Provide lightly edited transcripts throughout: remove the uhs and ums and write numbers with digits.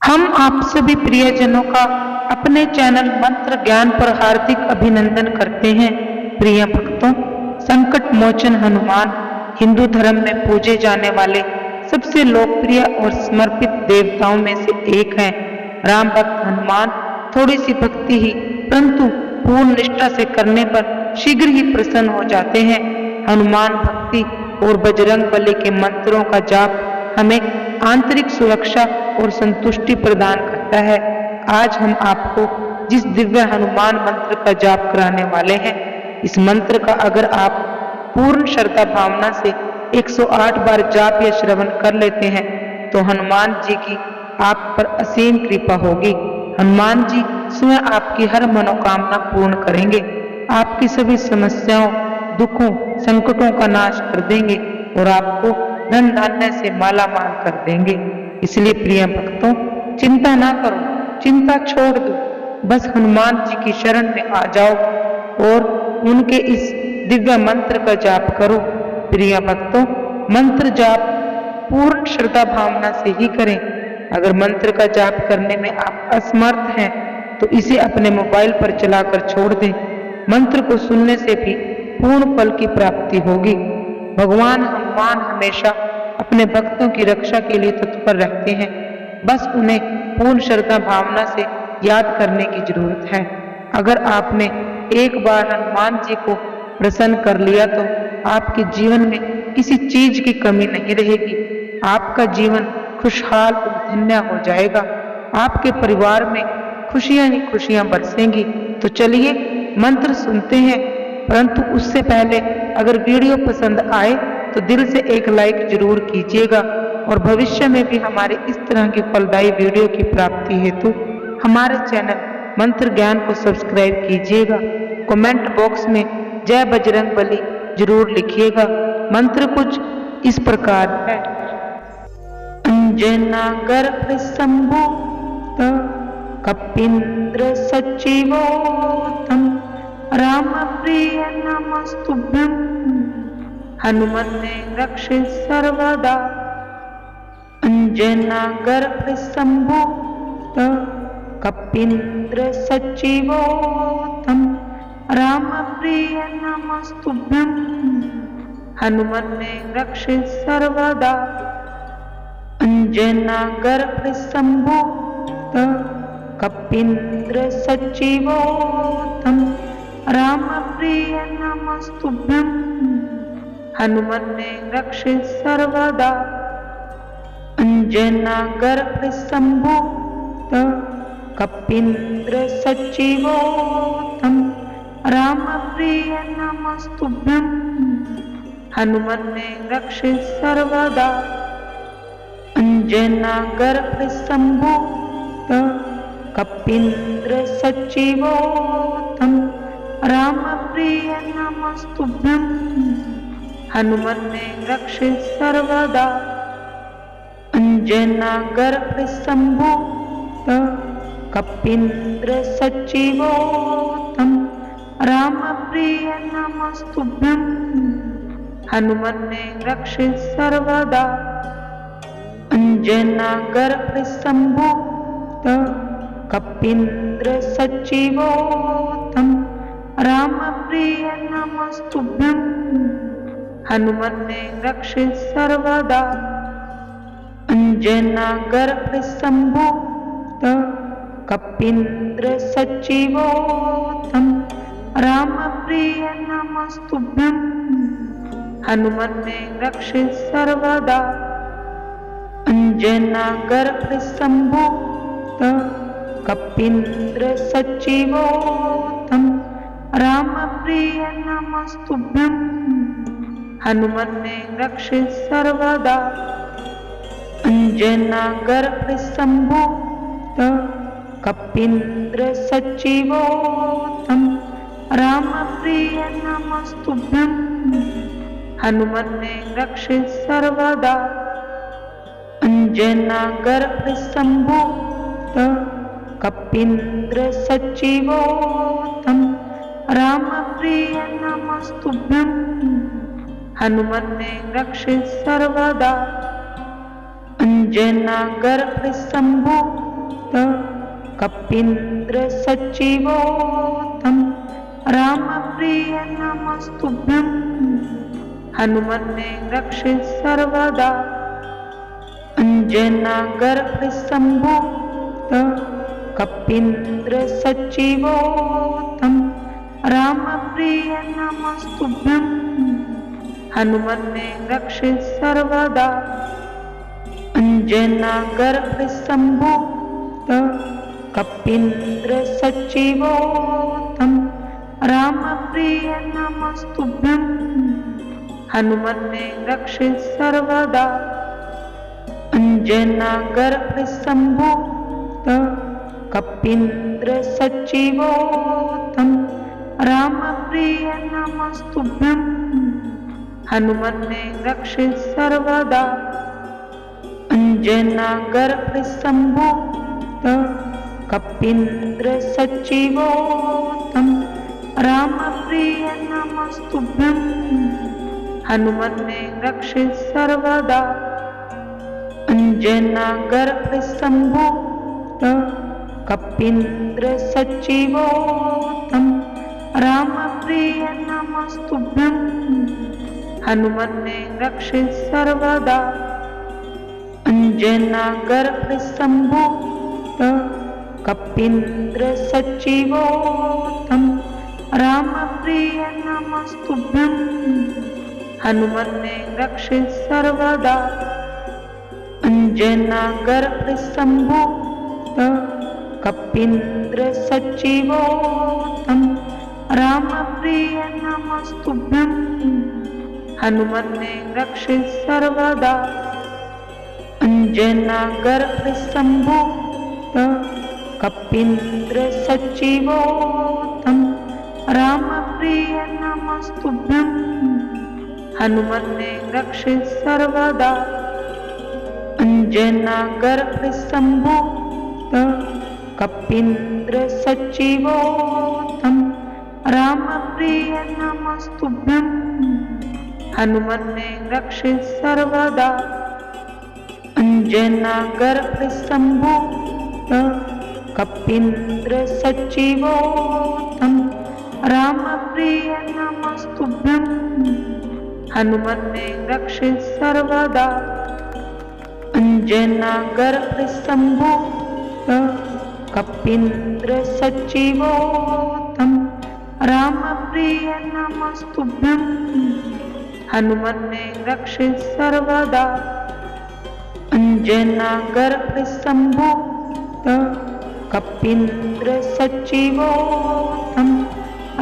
हम आप सभी प्रियजनों का अपने चैनल मंत्र ज्ञान पर हार्दिक अभिनंदन करते हैं। प्रिय भक्तों, संकट मोचन हनुमान हिंदू धर्म में पूजे जाने वाले सबसे लोकप्रिय और समर्पित देवताओं में से एक हैं। राम भक्त हनुमान थोड़ी सी भक्ति ही परंतु पूर्ण निष्ठा से करने पर शीघ्र ही प्रसन्न हो जाते हैं। हनुमान भक्ति और बजरंग बली के मंत्रों का जाप हमें आंतरिक सुरक्षा और संतुष्टि प्रदान करता है। आज हम आपको जिस दिव्य हनुमान मंत्र का जाप कराने वाले हैं, इस मंत्र का अगर आप पूर्ण श्रद्धा भावना से 108 बार जाप या श्रवण कर लेते हैं तो हनुमान जी की आप पर असीम कृपा होगी। हनुमान जी स्वयं आपकी हर मनोकामना पूर्ण करेंगे, आपकी सभी समस्याओं, दुखों, संकटों का नाश कर देंगे और आपको धन धान्य से माला माल कर देंगे। इसलिए प्रिय भक्तों, चिंता ना करो, चिंता छोड़ दो, बस हनुमान जी की शरण में आ जाओ और उनके इस दिव्य मंत्र का जाप करो। प्रिय भक्तों, मंत्र जाप पूर्ण श्रद्धा भावना से ही करें। अगर मंत्र का जाप करने में आप असमर्थ हैं तो इसे अपने मोबाइल पर चलाकर छोड़ दें। मंत्र को सुनने से भी पूर्ण फल की प्राप्ति होगी। भगवान हनुमान हमेशा अपने भक्तों की रक्षा के लिए तत्पर रहते हैं, बस उन्हें पूर्ण श्रद्धा भावना से याद करने की जरूरत है। अगर आपने एक बार हनुमान जी को प्रसन्न कर लिया तो आपके जीवन में किसी चीज की कमी नहीं रहेगी। आपका जीवन खुशहाल और धन्य हो जाएगा। आपके परिवार में खुशियां ही खुशियां बरसेंगी। तो चलिए मंत्र सुनते हैं, परंतु उससे पहले अगर वीडियो पसंद आए तो दिल से एक लाइक जरूर कीजिएगा और भविष्य में भी हमारे इस तरह की फलदायी वीडियो की प्राप्ति हेतु हमारे चैनल मंत्र ज्ञान को सब्सक्राइब कीजिएगा। कमेंट बॉक्स में जय बजरंग बली जरूर लिखिएगा। मंत्र कुछ इस प्रकार है। अंजना गर्भ संभूत कपींद्र सचिवोतम राम प्रिय नमस्तुभ्यं हनुमन्ते रक्षे सर्वदा। अंजना गर्भ संभूत कपींद्र सचिवोतम राम प्रिय नमस्तुभ्यं हनुमन्ते रक्षे सर्वदा। अंजना गर्भ संभूत कपींद्र सचिवोतम राम प्रिय नमस्तुभ्यं हनुमन्ते रक्षे सर्वदा। अंजना गर्भ संभूत कपींद्र सचिवोतम राम प्रिय नमस्तुभ्यं हनुमन्ते रक्षे सर्वदा। अंजना गर्भ संभूत कपींद्र सचिवोतम राम प्रिय नमस्तुभ्यं हनुमन्ते रक्षे सर्वदा। अंजना गर्भ संभूत कपींद्र सचिवोतम राम प्रिय नमस्तुभ्यं हनुमन्ते रक्षे सर्वदा। अंजना गर्भ संभूत कपींद्र सचिवोतम राम प्रिय नमस्तुभ्यं हनुमन्ते रक्षे सर्वदा। अंजना गर्भ संभूत कपींद्र सचिवोतम राम प्रिय नमस्तुभ्यं हनुमन्ते रक्षे सर्वदा। अंजना गर्भ संभूत कपींद्र सचिवोतम राम प्रिय नमस्तुभ्यं हनुमन्ते रक्षे सर्वदा। अंजना गर्भ संभूत कपींद्र सचिवोतम राम प्रिय नमस्तुभ्यं हनुमन्ते रक्षे सर्वदा। अंजना गर्भ संभूत कपींद्र सचिवोतम राम प्रिय नमस्तुभ्यं हनुमन्ते रक्षे सर्वदा। अंजना गर्भ संभूत कपीन्द्र सच्चिवोत्तम रामप्रिय नमस्तुभ्यं हनुमन्ने रक्षे सर्वदा अंजनागर्भ संभूत कपीन्द्र सच्चिवोत्तम रामप्रिय नमस्तुभ्यं हनुमन्ने रक्षे सर्वदा अंजनागर्भ संभूत कपीन्द्र सच्चिवोत्तम रामप्रिय नमस्तुभ्यं हनुमन्ने रक्षे सर्वदा अंजनागर्भ संभूत कपीन्द्र सच्चिवोत्तम रामप्रिय नमस्तुभ्यं हनुमन्ने रक्षे सर्वदा अंजनागर्भ संभूत कपीन्द्र सच्चिवोत्तम रामप्रिय नमस्तुभ्यं हनुमन्ने रक्षे सर्वदा अंजनागर्भ संभूत कपीन्द्र सच्चिवोत्तम रामप्रिय नमस्तुभ्यं हनुमन्ने रक्षे सर्वदा अंजनागर्भ संभूत कपीन्द्र सच्चिवोत्तम रामप्रिय नमस्तुभ्यं हनुमन्ने रक्षे सर्वदा अंजनागर्भ संभूत कपीन्द्र सच्चिवोत्तम रामप्रिय नमस्तुभ्यं हनुमन्ने रक्षे सर्वदा अंजनागर्भ संभूत कपीन्द्र सच्चिवोत्तम रामप्रिय नमस्तुभ्यं हनुमन्ने रक्षे सर्वदा अंजनागर्भ संभूत कपीन्द्र सच्चिवोत्तम रामप्रिय नमस्तुभ्यं हनुमन्ने रक्षे सर्वदा अंजनागर्भ संभूत कपीन्द्र सच्चिवोत्तम रामप्रिय नमस्तुभ्यं हनुमन्ने रक्षे सर्वदा अंजनागर्भ संभूत कपीन्द्र सच्चिवोत्तम रामप्रिय नमस्तुभ्यं हनुमन्ने रक्षे सर्वदा अंजनागर्भ संभूत कपीन्द्र सच्चिवोत्तम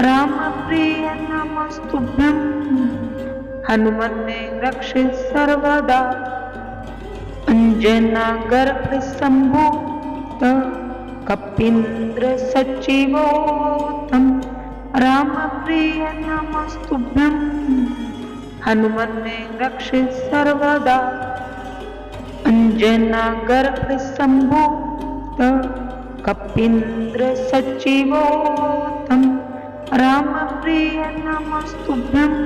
रामप्रिय नमस्तुभ्यं हनुमन्ने रक्षे सर्वदा अंजनागर्भ संभूत कपीन्द्र सच्चिवोत्तम रामप्रिय नमस्तुभ्यं हनुमन्ने रक्षे सर्वदा अंजनागर्भ संभूत कपीन्द्र सच्चिवोत्तम रामप्रिय नमस्तुभ्यं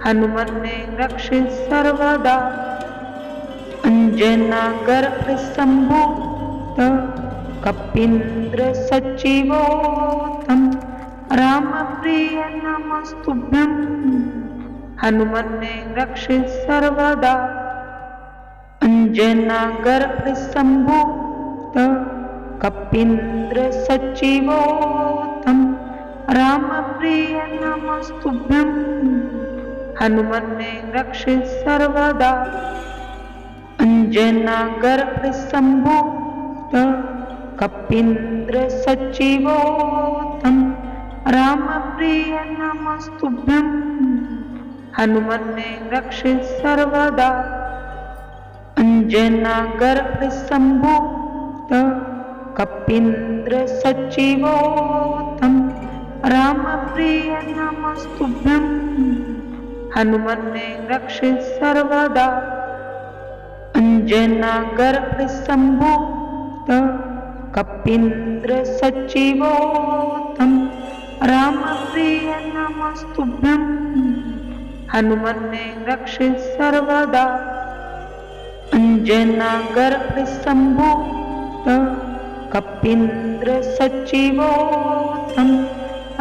हनुमन्ने रक्षे सर्वदा अंजनागर्भ संभूत कपीन्द्र सच्चिवोत्तम रामप्रिय नमस्तुभ्यं हनुमन्ने रक्षे सर्वदा अंजनागर्भ संभूत कपीन्द्र सच्चिवोत्तम रामप्रिय नमस्तुभ्यं हनुमन्ने रक्षे सर्वदा अंजनागर्भ संभूत कपीन्द्र सच्चिवोत्तम रामप्रिय नमस्तुभ्यं हनुमन्ने रक्षे सर्वदा अंजनागर्भ संभूत कपीन्द्र सच्चिवोत्तम रामप्रिय नमस्तुभ्यं हनुमन्ने रक्षे सर्वदा अंजनागर्भ संभूत कपीन्द्र सच्चिवोत्तम रामप्रिय नमस्तुभ्यं हनुमन्ने रक्षे सर्वदा अंजनागर्भ संभूत कपीन्द्र सच्चिवोऽहं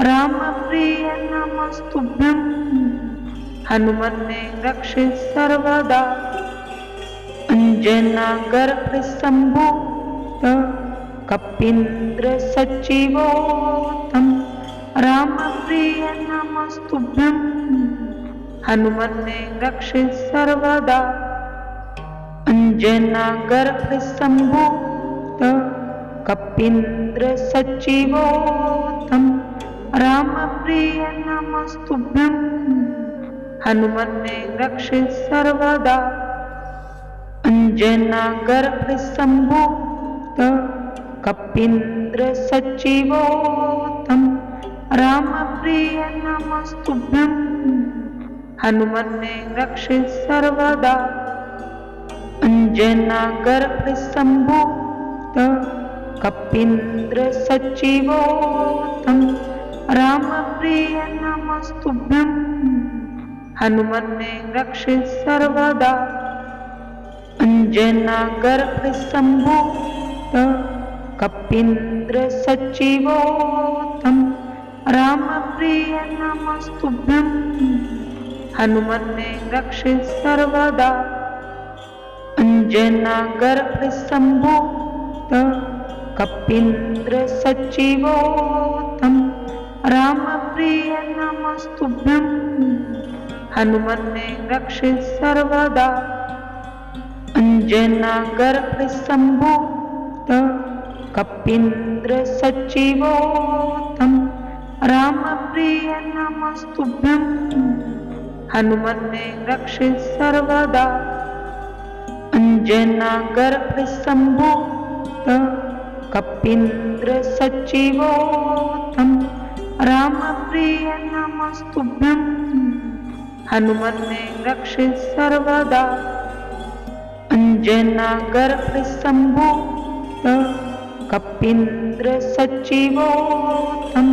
रामप्रिय नमस्तुभ्यं हनुमन्ने रक्षे सर्वदा अंजनागर्भ सम्भूत कपीन्द्र सच्चिवोऽहं रामप्रिय नमस्तुभ्यं हनुमन्ने रक्षे सर्वदा अंजनागर्भ सम्भूत कपीन्द्र सच्चिवोऽहं रामप्रिय नमस्तुभ्यं हनुमन्ने रक्षे सर्वदा अंजनागर्भ सम्भूत कपीन्द्र सच्चिवोऽहं रामप्रिय नमस्तुभ्यं हनुमन्ने रक्षे सर्वदा अंजनागर्भ सम्भूत कपीन्द्र सच्चिवोऽहं रामप्रिय नमस्तुभ्यं हनुमन्ने रक्षे सर्वदा अंजनागर्भ सम्भूत कपीन्द्र सच्चिवोऽहं रामप्रिय नमस्तुभ्यं हनुमन्ने रक्षे सर्वदा अंजनागर्भ सम्भूत कपीन्द्र सच्चिवोऽहं रामप्रिय नमस्तुभ्यं हनुमन्ने रक्षे सर्वदा अंजनागर्भ सम्भूत कपीन्द्र सच्चिवोऽहं रामप्रिय नमस्तुभ्यं हनुमन्ने रक्षे सर्वदा अंजनागर्भ सम्भूत कपीन्द्र सच्चिवोऽहं रामप्रिय नमस्तुभ्यं हनुमन्ने रक्षे सर्वदा अंजनागर्भ सम्भूत कपीन्द्र सच्चिवोऽहं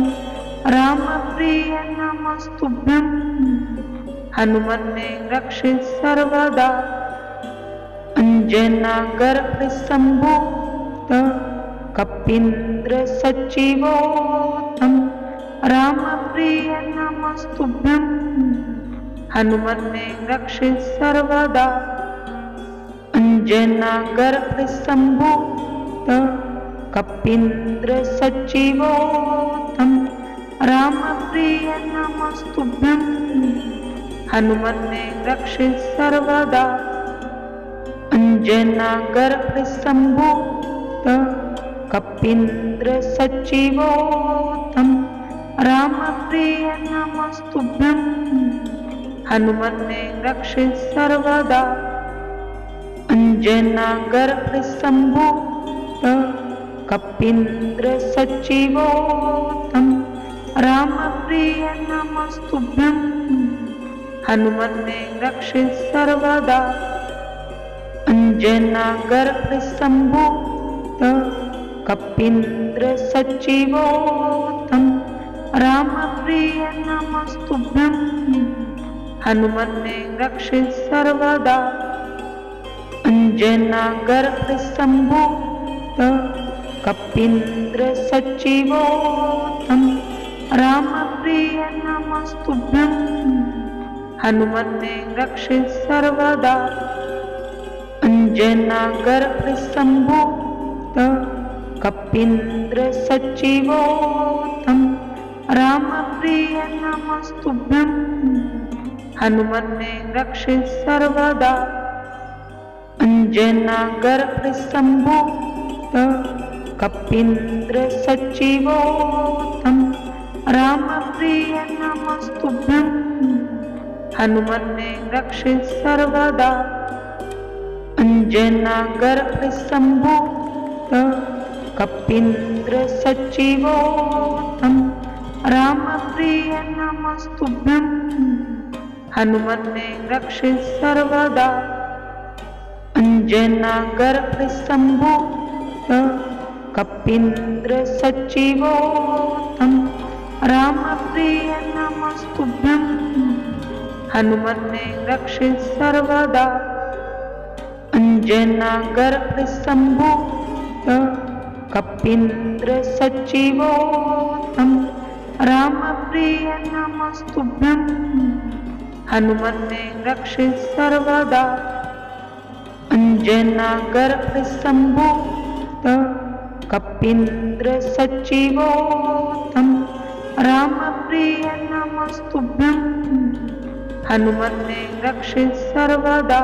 रामप्रिय नमस्तुभ्यं हनुमन्ने रक्षे सर्वदा अंजनागर्भ सम्भूत कपीन्द्र सच्चिवोऽहं रामप्रिय नमस्तुभ्यं हनुमन्ने रक्षे सर्वदा अंजनागर्भ सम्भूत कपीन्द्र सच्चिवोऽहं रामप्रिय नमस्तुभ्यं हनुमन्ने रक्षे सर्वदा अंजनागर्भ सम्भूत कपीन्द्र सच्चिवोऽहं रामप्रिय नमस्तुभ्यं हनुमन्ने रक्षे सर्वदा अंजनागर्भ सम्भूत कपीन्द्र सच्चिवोऽहं रामप्रिय नमस्तुभ्यं हनुमन्ने रक्षे सर्वदा अंजनागर्भ सम्भूत कपीन्द्र सच्चिवोऽहं रामप्रिय नमस्तुभ्यं हनुमन्ने रक्षे सर्वदा अंजनागर्भ सम्भूत कपीन्द्र सच्चिवोऽहं रामप्रिय नमस्तुभ्यं हनुमन्ने रक्षे सर्वदा अंजनागर्भ सम्भूत कपीन्द्र सच्चिवोऽहं रामप्रिय नमस्तुभ्यं हनुमन्ने रक्षे सर्वदा अंजनागर्भ सम्भूत कपीन्द्र सच्चिवोऽहं रामप्रिय नमस्तुभ्यं हनुमन्ने रक्षे सर्वदा अंजनागर्भ सम्भूत कपीन्द्र सच्चिवोऽहं रामप्रिय नमस्तुभ्यं हनुमन्ने रक्षे सर्वदा अंजनागर्भ सम्भूत कपीन्द्र सच्चिवोऽहं रामप्रिय नमस्तुभ्यं हनुमन्ने रक्षे सर्वदा अंजनागर्भ सम्भूत कपीन्द्र सच्चिवोत्तम रामप्रिय नमस्तुभ्यं हनुमन्ते रक्षित सर्वदा अंजनागर्भ संभूत कपीन्द्र सच्चिवोत्तम रामप्रिय नमस्तुभ्यं हनुमन्ते रक्षित सर्वदा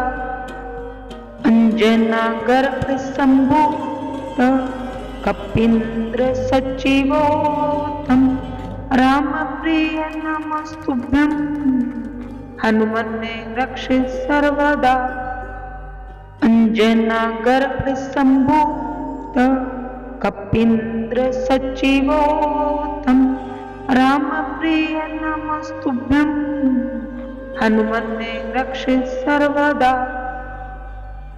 अंजनागर्भ संभूत कपीन्द्र सच्चिवोत्तम रामप्रिय नमस्तुभ्यं हनुमन्ते रक्षित सर्वदा अंजनागर्भ संभूत कपीन्द्र सच्चिवोत्तम रामप्रिय नमस्तुभ्यं हनुमन्ते रक्षित सर्वदा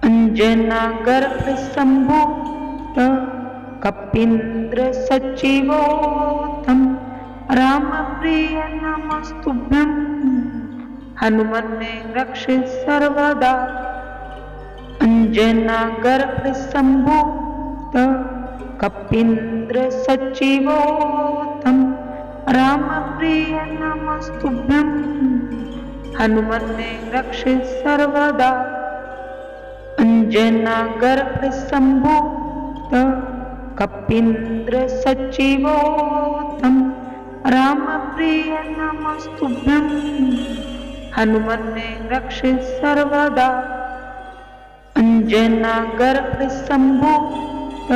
अंजनागर्भ संभूत कपीन्द्र सच्चिवोत्तम रामप्रिय नमस्तुभ्यं हनुमन्ते रक्षित सर्वदा अंजनागर्भ संभूत कपीन्द्र सच्चिवोत्तम रामप्रिय नमस्तुभ्यं हनुमन्ते रक्षित सर्वदा अंजनागर्भ संभूत कपीन्द्र सच्चिवोत्तम रामप्रिय नमस्तुभ्यं हनुमन्ते रक्षित सर्वदा अंजनागर्भ संभूत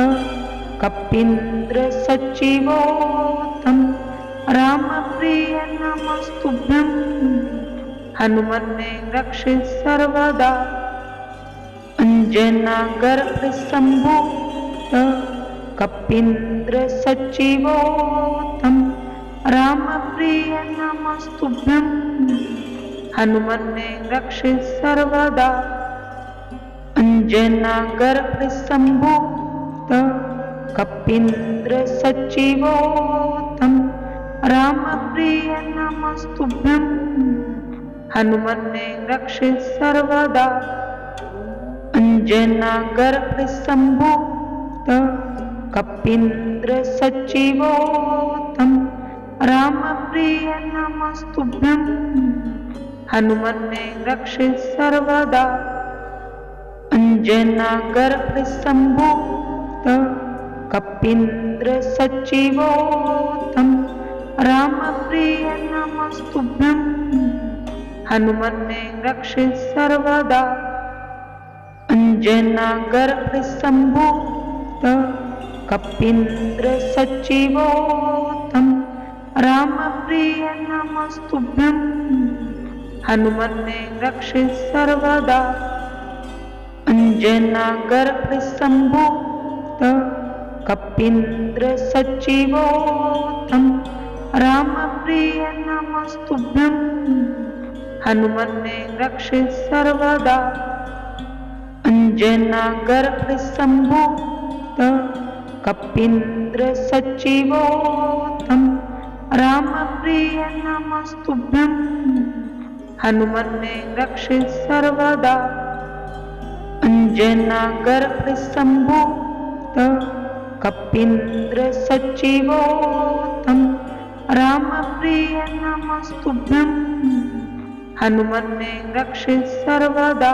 कपीन्द्र सच्चिवोत्तम रामप्रिय नमस्तुभ्यं हनुमन्ते रक्षित सर्वदा अंजनागर्भ संभूत कपीन्द्र सच्चिवोत्तम रामप्रिय नमस्तुभ्यं हनुमन्ते रक्षित सर्वदा अंजनागर्भ संभूत कपीन्द्र सच्चिवोत्तम रामप्रिय नमस्तुभ्यं हनुमन्ते रक्षित सर्वदा अंजनागर्भ संभूत कपीन्द्र सच्चिवोत्तम रामप्रिय नमस्तुभ्यं हनुमन्ते रक्षित सर्वदा अंजनागर्भ संभूत कपीन्द्र सच्चिवोत्तम रामप्रिय नमस्तुभ्यं हनुमन्ते रक्षित सर्वदा अंजनागर्भ संभूत कपीन्द्र सच्चिवोत्तम रामप्रिय नमस्तुभ्यं हनुमन्ते रक्षित सर्वदा अंजनागर्भ संभूत कपीन्द्र सच्चिवोत्तम रामप्रिय नमस्तुभ्यं हनुमन्ते रक्षित सर्वदा अंजनागर्भ संभूत कपीन्द्र सच्चिवोत्तम रामप्रिय नमस्तुभ्यं हनुमन्ते रक्षित सर्वदा अंजनागर्भ संभूत कपीन्द्र सच्चिवोत्तम रामप्रिय नमस्तुभ्यं हनुमन्ते रक्षित सर्वदा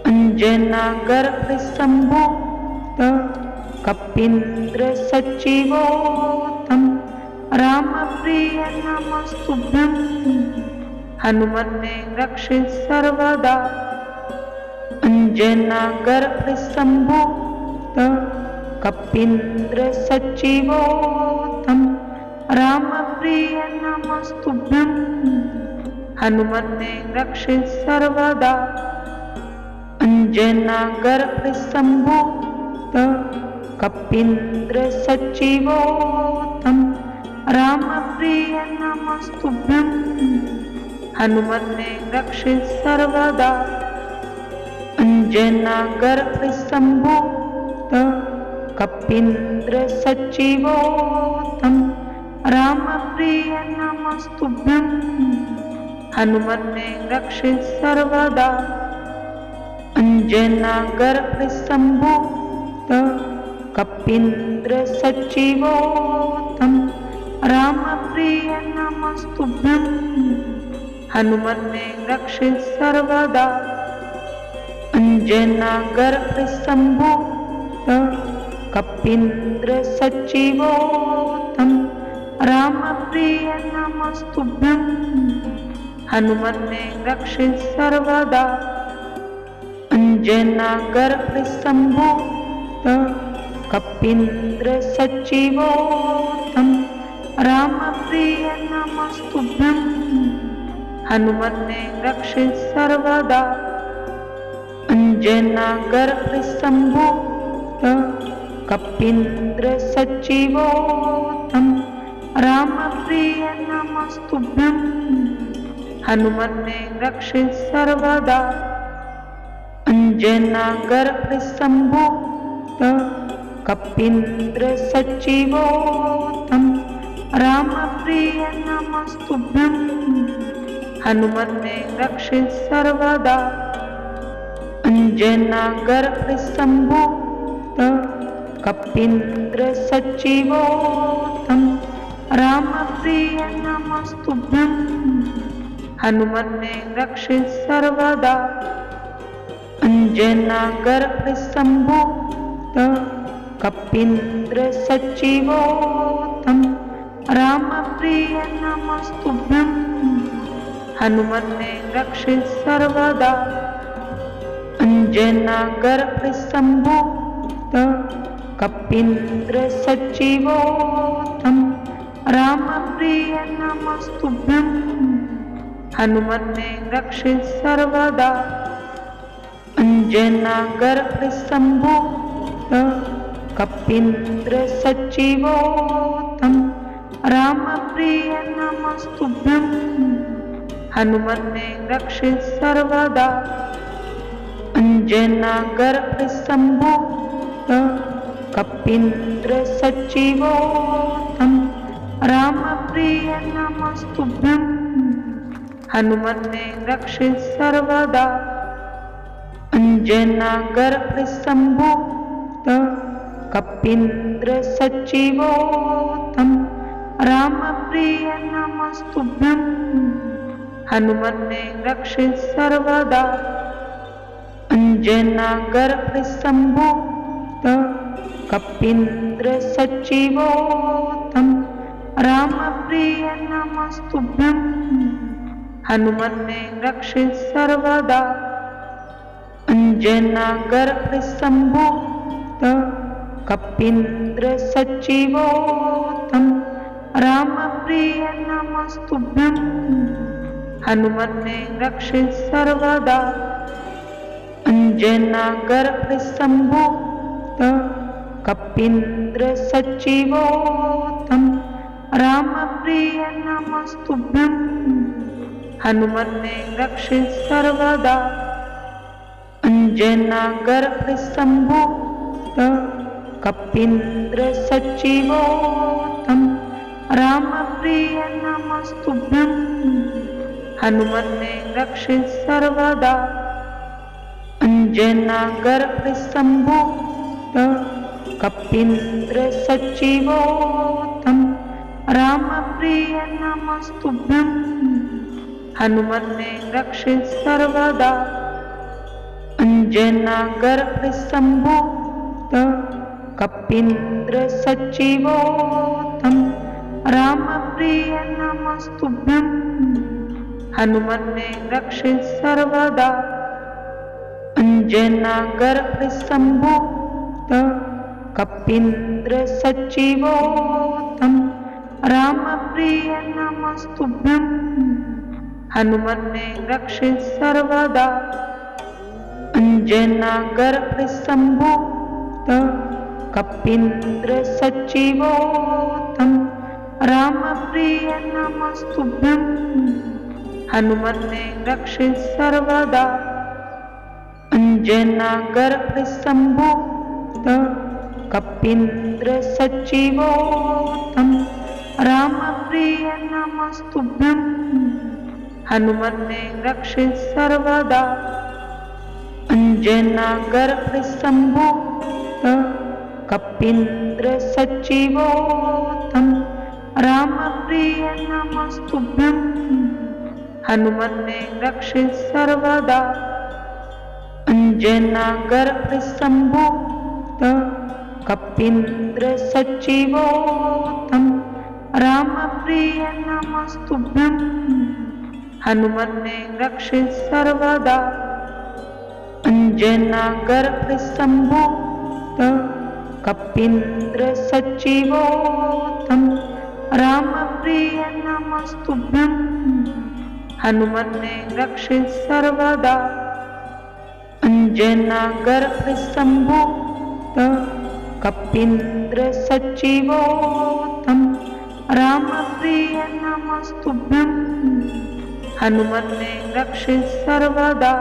अंजनागर्भ संभूत कपीन्द्र सच्चिवोत्तम रामप्रिय नमस्तुभ्यं हनुमन्ते रक्षित सर्वदा अंजनागर्भ संभूत कपीन्द्र सच्चिवोत्तम रामप्रिय नमस्तुभ्यं हनुमन्ते रक्षित सर्वदा अंजनागर्भ संभूत कपीन्द्र सच्चिवोत्तम रामप्रिय नमस्तुभ्यं हनुमन्ते रक्षित सर्वदा अंजनागर्भ संभूत कपीन्द्र सच्चिवोत्तम रामप्रिय नमस्तुभ्यं हनुमन्ते रक्षित सर्वदा अंजनागर्भ संभूत कपीन्द्र सच्चिवोत्तम रामप्रिय नमस्तुभ्यं हनुमन्ने रक्षे सर्वदा अंजनागर्भ सम्भूत कपीन्द्र सच्चिवोत्तम रामप्रिय नमस्तुभ्यं हनुमन्ने रक्षे सर्वदा अंजनागर्भ सम्भूत कपीन्द्र सच्चिवोत्तम रामप्रिय नमस्तुभ्यं हनुमन्ने रक्षे सर्वदा अंजनागर्भ सम्भूत कपीन्द्र सच्चिवोत्तम रामप्रिय नमस्तुभ्यं हनुमन्ने रक्षे सर्वदा अंजनागर्भ सम्भूत कपीन्द्र सच्चिवोत्तम रामप्रिय नमस्तुभ्यं हनुमन्ने रक्षे सर्वदा अंजनागर्भ सम्भूत कपीन्द्र सच्चिवोत्तम रामप्रिय नमस्तुभ्यं हनुमन्ने रक्षे सर्वदा अंजनागर्भ सम्भूत कपीन्द्र सच्चिवोत्तम रामप्रिय नमस्तुभ्यं हनुमन्ने रक्षे सर्वदा अंजनागर्भ सम्भूत कपीन्द्र सच्चिवोत्तम रामप्रिय नमस्तुभ्यं हनुमन्ने रक्षे सर्वदा अंजनागर्भ सम्भूत कपीन्द्र सच्चिवोत्तम रामप्रिय नमस्तुभ्यं हनुमन्ने रक्षे सर्वदा अंजनागर्भ सम्भूत कपीन्द्र सच्चिवोत्तम रामप्रिय नमस्तुभ्यं हनुमन्ने रक्षे सर्वदा अंजनागर्भ सम्भूत कपीन्द्र सच्चिवोत्तम रामप्रिय नमस्तुभ्यं हनुमन्ने रक्षे सर्वदा अंजनागर्भ सम्भूत कपीन्द्र सच्चिवोत्तम रामप्रिय नमस्तुभ्यं हनुमन्ने रक्षे सर्वदा अंजनागर्भ सम्भूत कपीन्द्र सच्चिवोत्तम रामप्रिय नमस्तुभ्यं हनुमन्ने रक्षे सर्वदा अंजनागर्भ सम्भूत कपीन्द्र सच्चिवोत्तम रामप्रिय नमस्तुभ्यं हनुमन्ने रक्षे सर्वदा अंजनागर्भ सम्भूत कपीन्द्र सच्चिवोत्तम रामप्रिय नमस्तुभ्यं हनुमन्ने रक्षे सर्वदा अंजनागर्भ सम्भूत कपीन्द्र सच्चिवोत्तम रामप्रिय नमस्तुभ्यं हनुमन्ने रक्षे सर्वदा अंजनागर्भ सम्भूत कपीन्द्र सच्चिवोत्तम रामप्रिय नमस्तुभ्यं हनुमन्ने रक्षे सर्वदा अंजनागर्भ सम्भूत कपीन्द्र सच्चिवोत्तम रामप्रिय नमस्तुभ्यं हनुमन्ने रक्षे सर्वदा अंजनागर्भ सम्भूत कपीन्द्र सच्चिवोत्तम रामप्रिय नमस्तुभ्यं हनुमन्ने रक्षे सर्वदा अंजनागर्भ सम्भूत कपीन्द्र सच्चिवोत्तम रामप्रिय नमस्तुभ्यं हनुमन्ने रक्षे सर्वदा अंजनागर्भ सम्भूत कपीन्द्र सचिवोत्तम रामप्रिय नमस्तुभ्यं हनुमन्ने रक्षे सर्वदा अंजनागर्भसम्भूत कपीन्द्र सचिवोत्तम रामप्रिय नमस्तुभ्यं हनुमन्ने रक्षे सर्वदा अंजनागर्भसम्भूत कपीन्द्र सचिवोत्तम रामप्रिय नमस्तुभ्यं हनुमन्ने रक्षे सर्वदा अंजनागर्भसम्भूत कपीन्द्र सचिवोत्तम रामप्रिय नमस्तुभ्यं हनुमन्ने रक्षे सर्वदा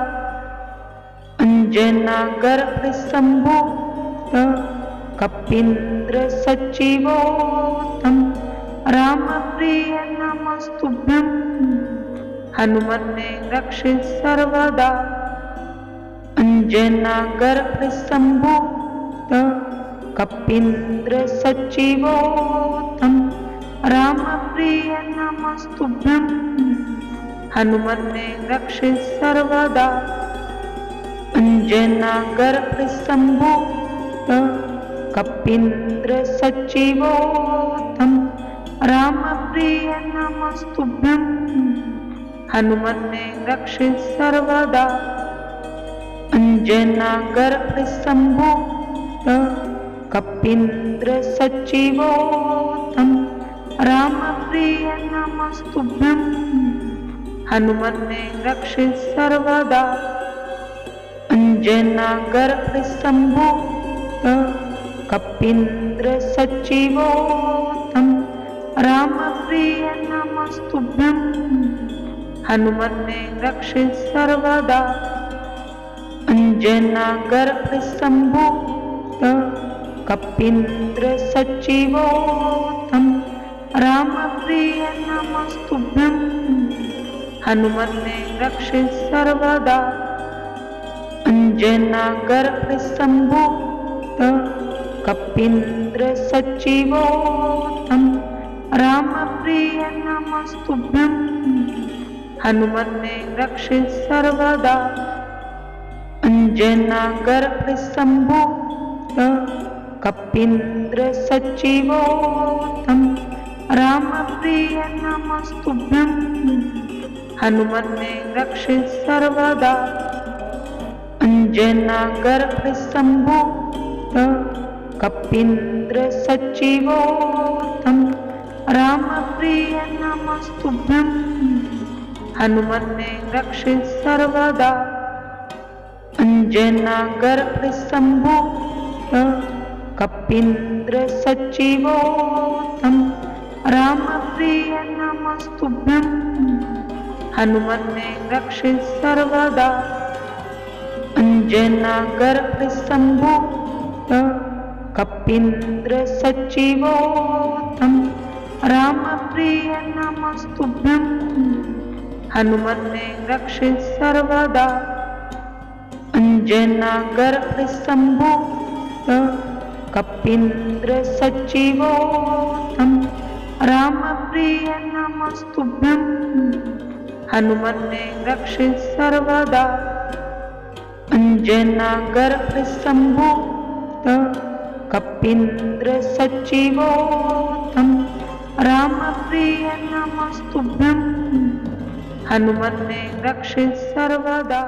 अंजनागर्भसम्भूत कपीन्द्र सचिवोत्तम रामप्रिय नमस्तुभ्यं हनुमन्ने रक्षे सर्वदा अंजनागर्भसम्भूत कपीन्द्र सचिवोत्तम रामप्रिय नमस्तुभ्यं हनुमन्ने रक्षे सर्वदा अंजनागर्भसम्भूत कपीन्द्र सचिवोत्तम रामप्रिय नमस्तुभ्यं हनुमन्ने रक्षे सर्वदा अंजनागर्भसम्भूत कपीन्द्र सचिवोत्तम रामप्रिय नमस्तुभ्यं हनुमन्ने रक्षे सर्वदा अंजनागर्भसम्भूत कपीन्द्र सचिवोत्तम रामप्रिय नमस्तुभ्यं हनुमन्ने रक्षे सर्वदा अंजनागर्भसम्भूत कपीन्द्र सचिवोत्तम रामप्रिय नमस्तुभ्यं हनुमन्ने रक्षे सर्वदा अंजनागर्भसम्भूत कपीन्द्र सचिवोत्तम रामप्रिय नमस्तुभ्यं हनुमन्ने रक्षे सर्वदा अंजनागर्भसम्भूत कपीन्द्र सचिवोत्तम रामप्रिय नमस्तुभ्यं हनुमन्ने रक्षे सर्वदा अंजनागर्भसम्भूत कपीन्द्र सचिवोत्तम रामप्रिय नमस्तुभ्यं हनुमन्ने रक्षे सर्वदा अंजनागर्भसम्भूत कपीन्द्र सचिवोत्तम रामप्रिय नमस्तुभ्यं हनुमन्ने रक्षे सर्वदा अंजनागर्भसम्भूत कपीन्द्र सचिवोत्तम रामप्रिय नमस्तुभ्यं हनुमन्ने रक्षे सर्वदा अंजनागर्भसम्भूत कपीन्द्र सचिवोत्तम रामप्रिय नमस्तुभ्यं हनुमन्ने रक्षे सर्वदा अंजनागर्भसम्भूत कपीन्द्र सचिवोत्तम रामप्रिय नमस्तुभ्यं हनुमन्ने रक्षे सर्वदा।